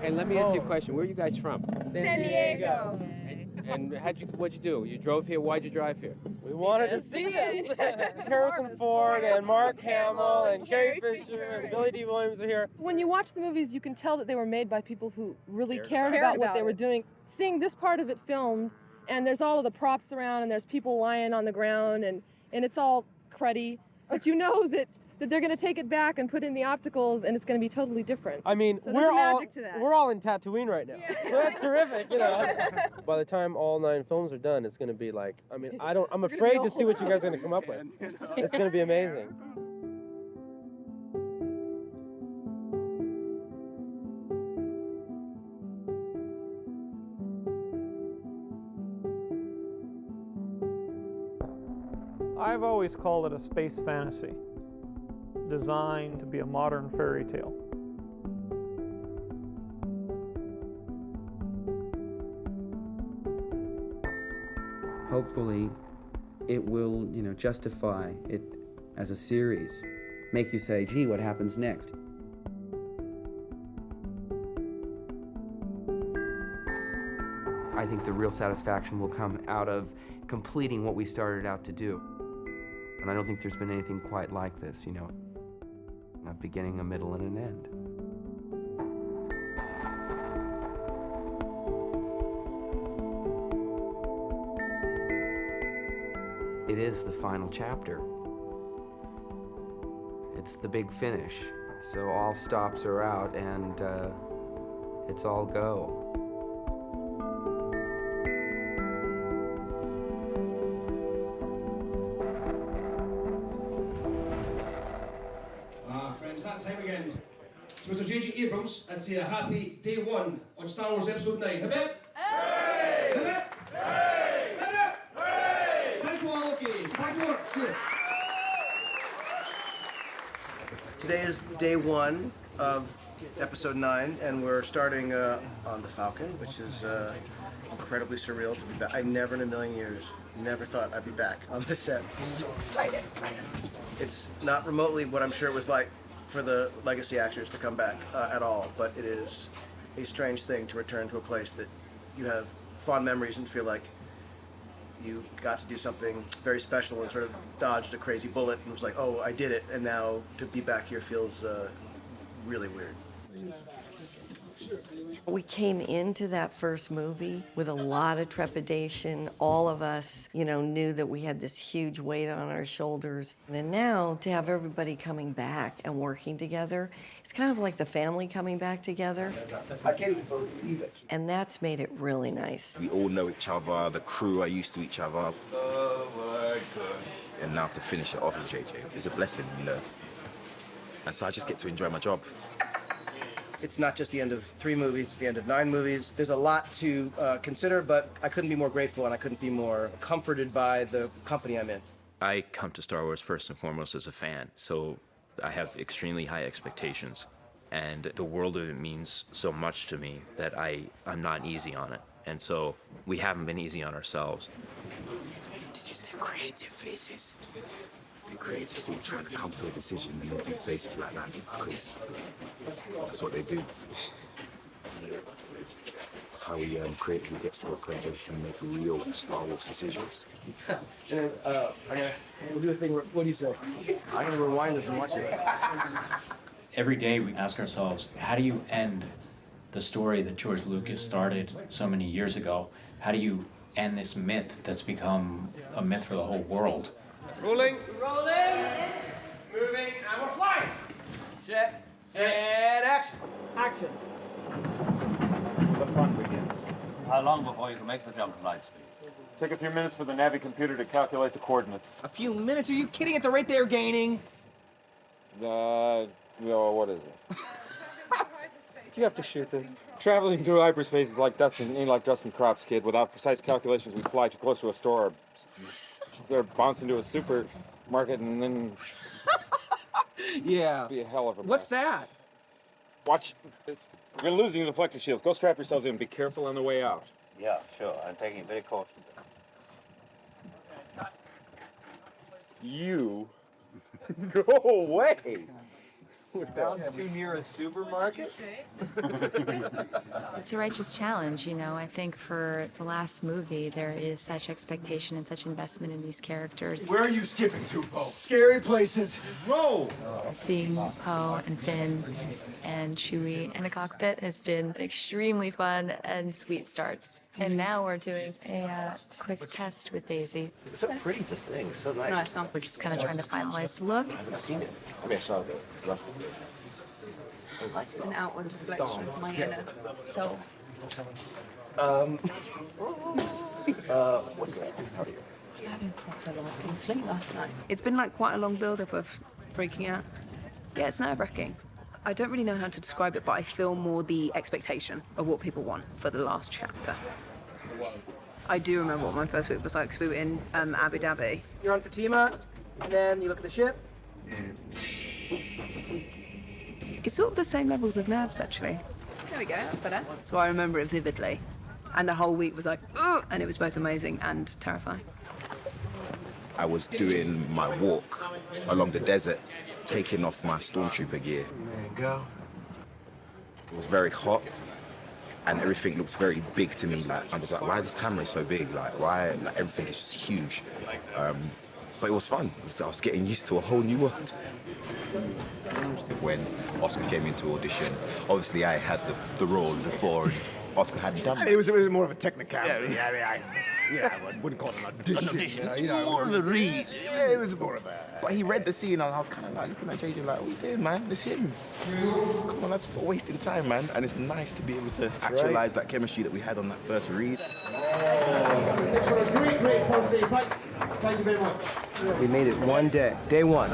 Hey, let me ask you a question. Where are you guys from? San Diego. And what'd you do? You drove here? Why'd you drive here? We wanted to see this. Harrison Ford and Mark Hamill and Carrie Fisher and Billy D. Williams are here. When you watch the movies, you can tell that they were made by people who really cared about what they were doing. Seeing this part of it filmed, and there's all of the props around, and there's people lying on the ground, and it's all cruddy. But you know that they're going to take it back and put in the opticals, and it's going to be totally different. I mean, so we're all in Tatooine right now, so that's terrific, you know. By the time all 9 films are done, it's going to be like, I mean, I'm afraid to see what you guys are going to come up with. It's going to be amazing. I've always called it a space fantasy, designed to be a modern fairy tale. Hopefully, it will, justify it as a series, make you say, gee, what happens next? I think the real satisfaction will come out of completing what we started out to do. And I don't think there's been anything quite like this, a beginning, a middle, and an end. It is the final chapter. It's the big finish. So all stops are out and it's all go. Friends, that time again. To Mr. J.J. Abrams, I'd say a happy day 1 on Star Wars Episode 9. Hip hip! Hey! Hip hip! Hey! Hip hip! Hey! Thank you all, okay. Back to work. Cheers. Today is day 1 of Episode 9, and we're starting on the Falcon, which is incredibly surreal to be back. I never in a million years, never thought I'd be back on this set. I'm so excited. It's not remotely what I'm sure it was like for the legacy actors to come back at all, but it is a strange thing to return to a place that you have fond memories and feel like you got to do something very special and sort of dodged a crazy bullet and was like, oh, I did it, and now to be back here feels really weird. We came into that first movie with a lot of trepidation. All of us, knew that we had this huge weight on our shoulders. And now to have everybody coming back and working together, it's kind of like the family coming back together. I can't believe it. And that's made it really nice. We all know each other, the crew are used to each other. Oh my God. And now to finish it off with JJ is a blessing, And so I just get to enjoy my job. It's not just the end of 3 movies, it's the end of 9 movies. There's a lot to consider, but I couldn't be more grateful and I couldn't be more comforted by the company I'm in. I come to Star Wars first and foremost as a fan, so I have extremely high expectations. And the world of it means so much to me that I'm not easy on it. And so we haven't been easy on ourselves. This is the creative faces. The creative people trying to come to a decision and they do faces like that because that's what they do. That's how we creatively get to a point where we can make real Star Wars decisions. And then we'll do a thing where, what do you say? I'm gonna rewind this and watch it. Every day we ask ourselves, how do you end the story that George Lucas started so many years ago? How do you end this myth that's become a myth for the whole world? Rolling. Rolling. Moving, and we're flying. Set. Set. Action. Action. The fun begins. How long before you can make the jump to light speed? Take a few minutes for the Navi computer to calculate the coordinates. A few minutes? Are you kidding? At the rate they're gaining? No, what is it? You have to shoot this. Traveling through hyperspace is like dusting crops, kid. Without precise calculations, we fly too close to a store. They're bouncing to a supermarket and then... Yeah. Be a hell of a mess. What's that? Watch. We're losing the deflector shields. Go strap yourselves in. Be careful on the way out. Yeah, sure. I'm taking it very cautiously. You... Go away! Sounds too near a supermarket? It's a righteous challenge, you know. I think for the last movie, there is such expectation and such investment in these characters. Where are you skipping to, Poe? Scary places. Roll! Seeing Poe and Finn and Chewie in the cockpit has been an extremely fun and sweet start. And now we're doing a quick test with Daisy. It's so pretty, the thing. So nice. No, it's not. We're just kind of trying to finalize the look. I haven't seen it. I mean, I saw the rough. I like it. An outward reflection of my inner soul. What's going on? How are you? Having proper like sleep last night. It's been like quite a long build-up of freaking out. Yeah, it's nerve-wracking. I don't really know how to describe it, but I feel more the expectation of what people want for the last chapter. I do remember what my first week was like, because we were in Abu Dhabi. You're on Fatima, and then you look at the ship. It's sort of the same levels of nerves, actually. There we go, that's better. So I remember it vividly. And the whole week was like, ugh! And it was both amazing and terrifying. I was doing my walk along the desert, taking off my stormtrooper gear. There you go. It was very hot, and everything looked very big to me. Like, I was like, why is this camera so big? Like, why? Like, everything is just huge. But it was fun. I was getting used to a whole new world. When Oscar came into audition, obviously I had the role before, and Oscar hadn't done it. It was more of a technicality. I wouldn't call it an audition. More of a read. Yeah, it was more of a... But he read the scene, and I was kind of like looking at JJ like, what are you doing, man? It's him. Come on, that's wasting time, man. And it's nice to be able to actualize that chemistry that we had on that first read. Thanks for a great first day. Thank you very much. We made it one day. Day one.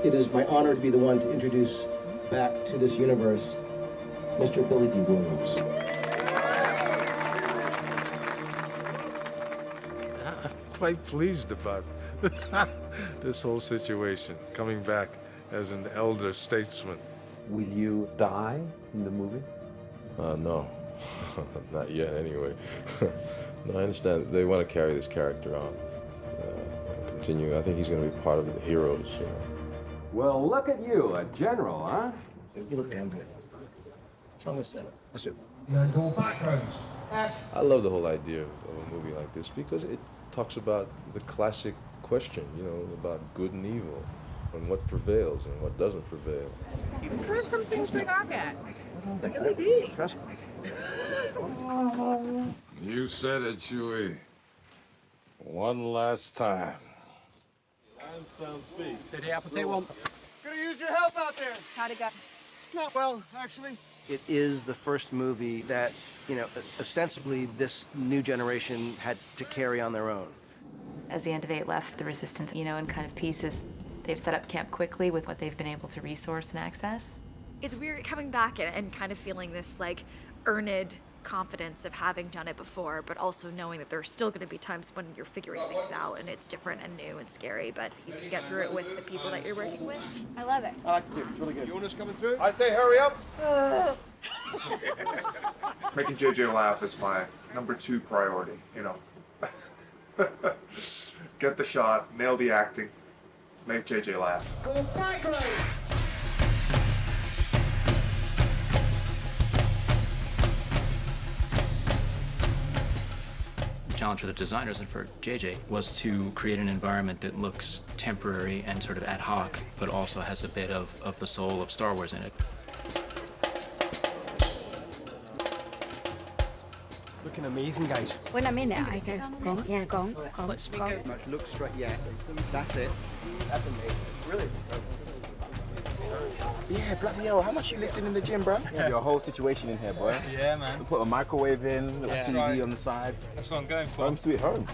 It is my honor to be the one to introduce back to this universe Mr. Billy D. Williams. I'm quite pleased about this whole situation, coming back as an elder statesman. Will you die in the movie? No, not yet anyway. No, I understand they want to carry this character on, continue. I think he's going to be part of the heroes, you know. Well, look at you, a general, huh? You look damn good. What's wrong with setup? Let's do it. Go backgrounds. I love the whole idea of a movie like this because it talks about the classic question, you know, about good and evil, and what prevails and what doesn't prevail. There's some things to knock at. Trust me. You said it, Chewie. One last time. Steady, Apple, take one. Gonna use your help out there. How'd it go? Not well, actually. It is the first movie that, you know, ostensibly this new generation had to carry on their own. As the End of 8 left the Resistance, you know, in kind of pieces, they've set up camp quickly with what they've been able to resource and access. It's weird coming back and kind of feeling this, like, earned confidence of having done it before, but also knowing that there's still going to be times when you're figuring things out and it's different and new and scary, but you can get through it with the people that you're working with. I love it. I like it too. It's really good. You want us coming through? I say hurry up. Making JJ laugh is my #2 priority, you know. Get the shot, nail the acting, make JJ laugh. Go background. Challenge for the designers and for JJ was to create an environment that looks temporary and sort of ad hoc, but also has a bit of the soul of Star Wars in it. Looking amazing, guys. When I'm in it, I go, yeah, go on. Look straight, yeah. That's it. That's amazing. Really? Yeah, bloody hell, how much you lifting in the gym, bro? Yeah. Your whole situation in here, boy. Yeah, man. We put a microwave in, a TV right. on the side. That's what I'm going for. Home sweet home.